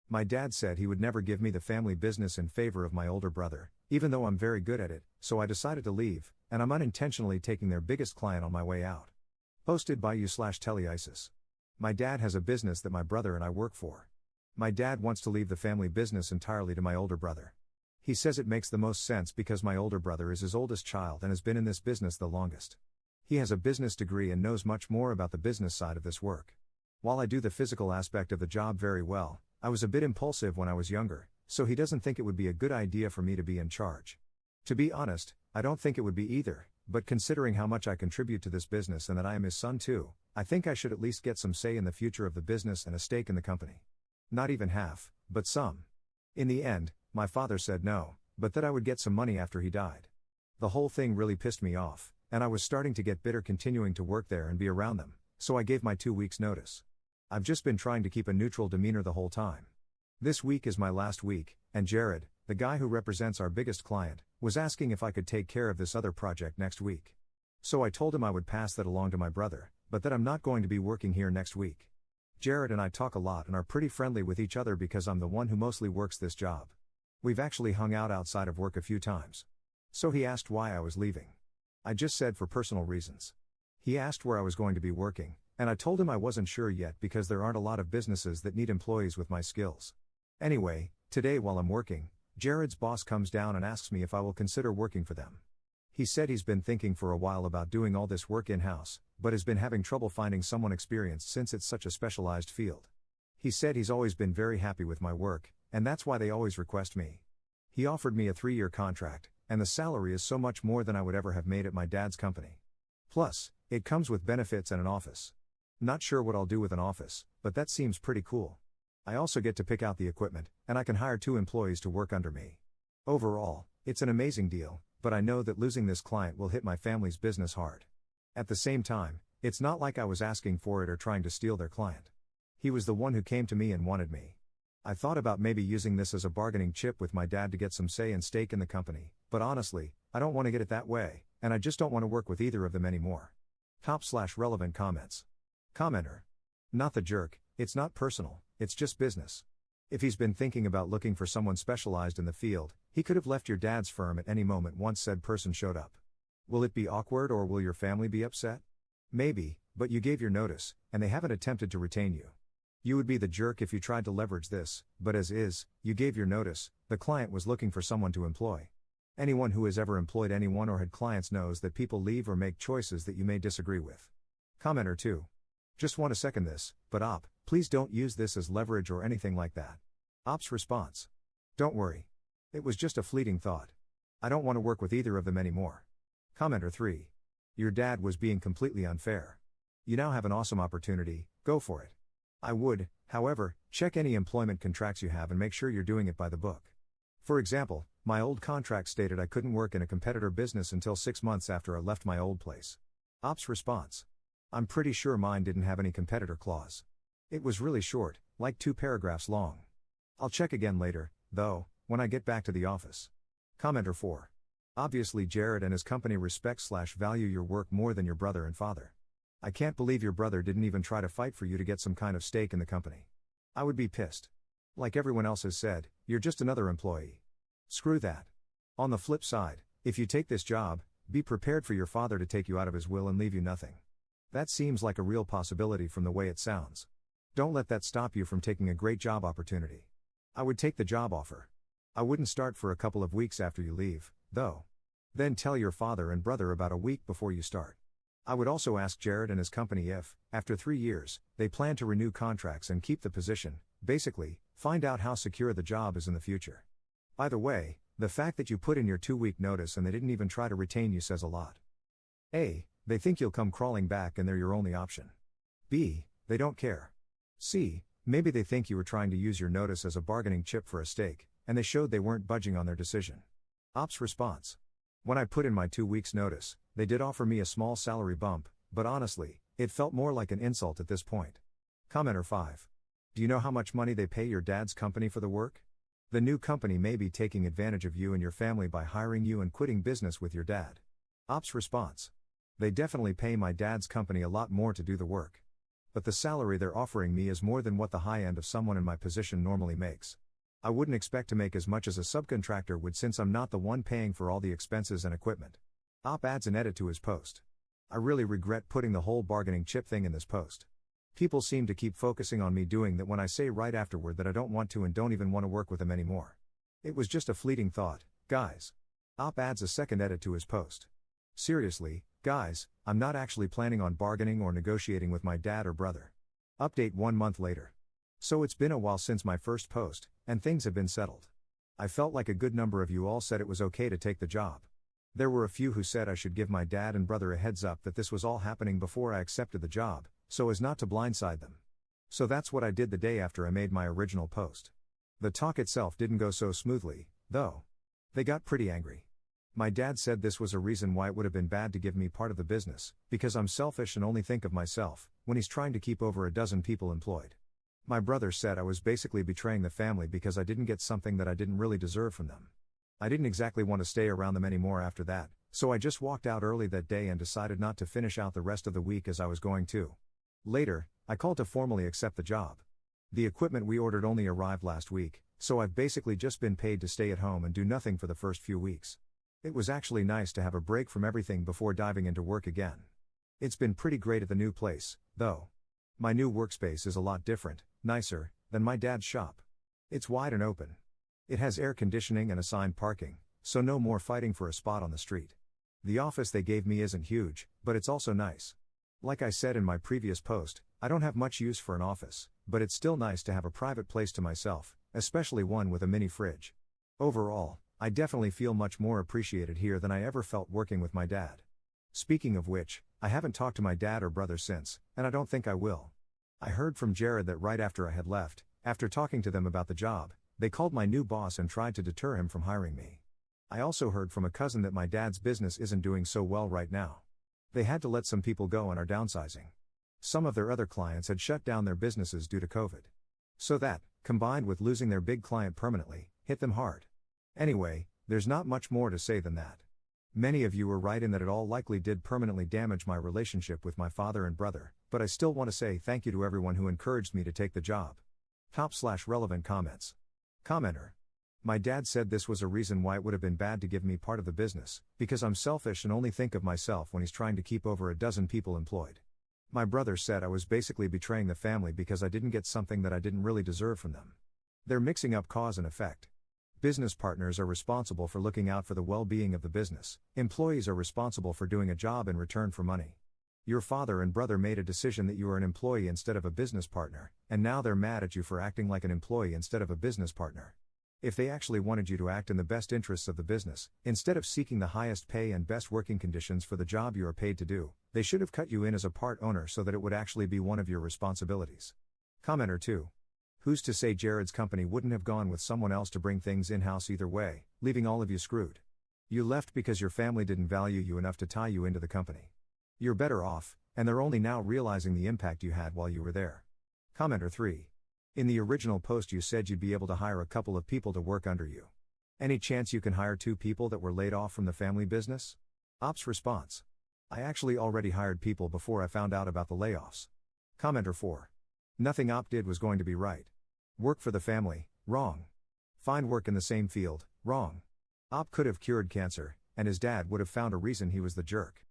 My dad said he would never give me the family business in favor of my older brother, even though I'm very good at it, so I decided to leave, and I'm unintentionally taking their biggest client on my way out. Posted by you/TeleIsis. My dad has a business that my brother and I work for. My dad wants to leave the family business entirely to my older brother. He says it makes the most sense because my older brother is his oldest child and has been in this business the longest. He has a business degree and knows much more about the business side of this work. While I do the physical aspect of the job very well, I was a bit impulsive when I was younger, so he doesn't think it would be a good idea for me to be in charge. To be honest, I don't think it would be either, but considering how much I contribute to this business and that I am his son too, I think I should at least get some say in the future of the business and a stake in the company. Not even half, but some. In the end, my father said no, but that I would get some money after he died. The whole thing really pissed me off, and I was starting to get bitter continuing to work there and be around them, so I gave my 2 weeks notice. I've just been trying to keep a neutral demeanor the whole time. This week is my last week, and Jared, the guy who represents our biggest client, was asking if I could take care of this other project next week. So I told him I would pass that along to my brother, but that I'm not going to be working here next week. Jared and I talk a lot and are pretty friendly with each other because I'm the one who mostly works this job. We've actually hung out outside of work a few times. So he asked why I was leaving. I just said for personal reasons. He asked where I was going to be working, and I told him I wasn't sure yet because there aren't a lot of businesses that need employees with my skills. Anyway, today while I'm working, Jared's boss comes down and asks me if I will consider working for them. He said he's been thinking for a while about doing all this work in-house, but has been having trouble finding someone experienced since it's such a specialized field. He said he's always been very happy with my work, and that's why they always request me. He offered me a 3-year contract, and the salary is so much more than I would ever have made at my dad's company. Plus, it comes with benefits and an office. Not sure what I'll do with an office, but that seems pretty cool. I also get to pick out the equipment, and I can hire 2 employees to work under me. Overall, it's an amazing deal, but I know that losing this client will hit my family's business hard. At the same time, it's not like I was asking for it or trying to steal their client. He was the one who came to me and wanted me. I thought about maybe using this as a bargaining chip with my dad to get some say and stake in the company, but honestly, I don't want to get it that way, and I just don't want to work with either of them anymore. Top/relevant comments. Commenter. Not the jerk, it's not personal, it's just business. If he's been thinking about looking for someone specialized in the field, he could have left your dad's firm at any moment once said person showed up. Will it be awkward or will your family be upset? Maybe, but you gave your notice, and they haven't attempted to retain you. You would be the jerk if you tried to leverage this, but as is, you gave your notice, the client was looking for someone to employ. Anyone who has ever employed anyone or had clients knows that people leave or make choices that you may disagree with. Commenter 2. Just want to second this, but please don't use this as leverage or anything like that. Op's response. Don't worry. It was just a fleeting thought. I don't want to work with either of them anymore. Commenter 3. Your dad was being completely unfair. You now have an awesome opportunity, go for it. I would, however, check any employment contracts you have and make sure you're doing it by the book. For example, my old contract stated I couldn't work in a competitor business until 6 months after I left my old place. Op's response. I'm pretty sure mine didn't have any competitor clause. It was really short, like 2 paragraphs long. I'll check again later, though, when I get back to the office. Commenter 4. Obviously Jared and his company respect/value your work more than your brother and father. I can't believe your brother didn't even try to fight for you to get some kind of stake in the company. I would be pissed. Like everyone else has said, you're just another employee. Screw that. On the flip side, if you take this job, be prepared for your father to take you out of his will and leave you nothing. That seems like a real possibility from the way it sounds. Don't let that stop you from taking a great job opportunity. I would take the job offer. I wouldn't start for a couple of weeks after you leave, though. Then tell your father and brother about a week before you start. I would also ask Jared and his company if, after 3 years, they plan to renew contracts and keep the position. Basically, find out how secure the job is in the future. By the way, the fact that you put in your 2-week notice and they didn't even try to retain you says a lot. A. They think you'll come crawling back and they're your only option. B. They don't care. C. Maybe they think you were trying to use your notice as a bargaining chip for a stake, and they showed they weren't budging on their decision. Op's response. When I put in my 2 weeks notice, they did offer me a small salary bump, but honestly, it felt more like an insult at this point. Commenter 5. Do you know how much money they pay your dad's company for the work? The new company may be taking advantage of you and your family by hiring you and quitting business with your dad. Op's response. They definitely pay my dad's company a lot more to do the work. but the salary they're offering me is more than what the high end of someone in my position normally makes. I wouldn't expect to make as much as a subcontractor would since I'm not the one paying for all the expenses and equipment. Op adds an edit to his post. I really regret putting the whole bargaining chip thing in this post. People seem to keep focusing on me doing that when I say right afterward that I don't want to and don't even want to work with them anymore. It was just a fleeting thought, guys. Op adds a second edit to his post. Seriously, guys, I'm not actually planning on bargaining or negotiating with my dad or brother. Update 1 month later. So it's been a while since my first post, and things have been settled. I felt like a good number of you all said it was okay to take the job. There were a few who said I should give my dad and brother a heads up that this was all happening before I accepted the job, so as not to blindside them. So that's what I did the day after I made my original post. The talk itself didn't go so smoothly, though. They got pretty angry. My dad said this was a reason why it would have been bad to give me part of the business, because I'm selfish and only think of myself, when he's trying to keep over a dozen people employed. My brother said I was basically betraying the family because I didn't get something that I didn't really deserve from them. I didn't exactly want to stay around them anymore after that, so I just walked out early that day and decided not to finish out the rest of the week as I was going to. Later, I called to formally accept the job. The equipment we ordered only arrived last week, so I've basically just been paid to stay at home and do nothing for the first few weeks. It was actually nice to have a break from everything before diving into work again. It's been pretty great at the new place, though. My new workspace is a lot different, nicer, than my dad's shop. It's wide and open. It has air conditioning and assigned parking, so no more fighting for a spot on the street. The office they gave me isn't huge, but it's also nice. Like I said in my previous post, I don't have much use for an office, but it's still nice to have a private place to myself, especially one with a mini fridge. Overall, I definitely feel much more appreciated here than I ever felt working with my dad. Speaking of which, I haven't talked to my dad or brother since, and I don't think I will. I heard from Jared that right after I had left, after talking to them about the job, they called my new boss and tried to deter him from hiring me. I also heard from a cousin that my dad's business isn't doing so well right now. They had to let some people go and are downsizing. Some of their other clients had shut down their businesses due to COVID. So that, combined with losing their big client permanently, hit them hard. Anyway, there's not much more to say than that. Many of you were right in that it all likely did permanently damage my relationship with my father and brother, but I still want to say thank you to everyone who encouraged me to take the job. Top/relevant comments. Commenter. My dad said this was a reason why it would have been bad to give me part of the business, because I'm selfish and only think of myself when he's trying to keep over a dozen people employed. My brother said I was basically betraying the family because I didn't get something that I didn't really deserve from them. They're mixing up cause and effect. Business partners are responsible for looking out for the well-being of the business. Employees are responsible for doing a job in return for money. Your father and brother made a decision that you are an employee instead of a business partner, and now they're mad at you for acting like an employee instead of a business partner. If they actually wanted you to act in the best interests of the business, instead of seeking the highest pay and best working conditions for the job you are paid to do, they should have cut you in as a part owner so that it would actually be one of your responsibilities. Commenter 2. Who's to say Jared's company wouldn't have gone with someone else to bring things in-house either way, leaving all of you screwed? You left because your family didn't value you enough to tie you into the company. You're better off, and they're only now realizing the impact you had while you were there. Commenter 3. In the original post you said you'd be able to hire a couple of people to work under you. Any chance you can hire 2 people that were laid off from the family business? Op's response. I actually already hired people before I found out about the layoffs. Commenter 4. Nothing Op did was going to be right. Work for the family, wrong. Find work in the same field, wrong. Op could have cured cancer, and his dad would have found a reason he was the jerk.